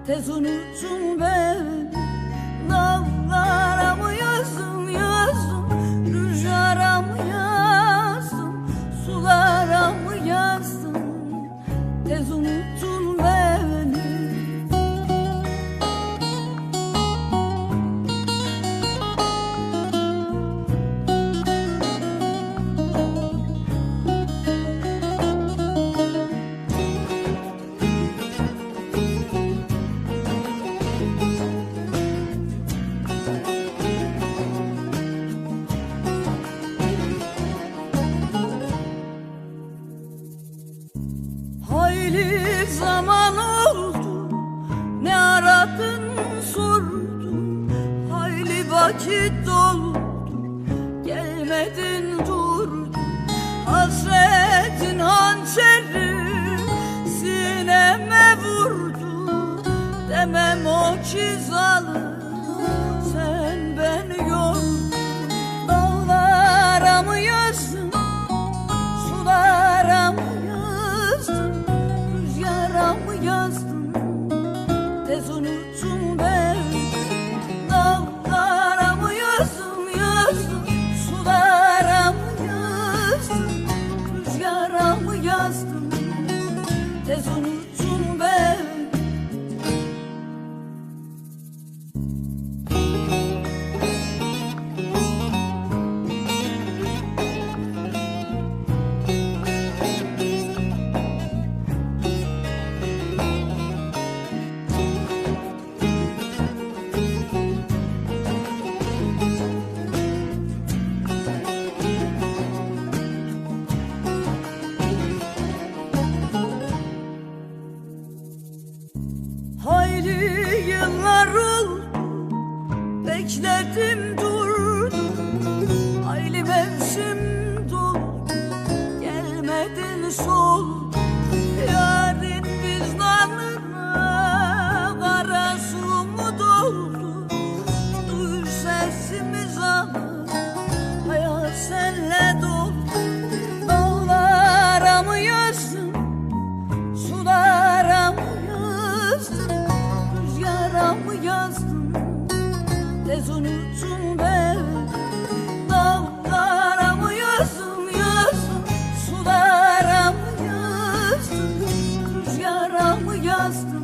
tez unuttun beni. Dağlara mı yazdım yazdım, rüzgara mı yazdım, sulara mı yazdım, tez unuttun beni. Hayli zaman oldu, ne aradın sordum, hayli vakit doldu, gelmedin durdun. Hasretin hançeri sineme vurdu, demem o ki zalim sen beni yordun. Dağlara mı yazdın, sulara mı yazdın, rüzgara mı yazdın, tez unuttun beni. Dağlara mı yazdın yazdım, sulara mı yazdın, rüzgara mı yazdın, tez unuttun beni. Hayli yıllar oldu, bekledim durdum, hayli mevsim doldu, gelmedin soldu. Yarın vicdanına kara su mu doldu, duy sesimiz alır, hayat senle doldu. Dağlara mı yazdın, sulara mı yazdın, rüzgara mı yazdın, tez unuttun beni. Dağlara mı yazdın yazdım, sulara mı yazdın, rüzgara mı yazdın,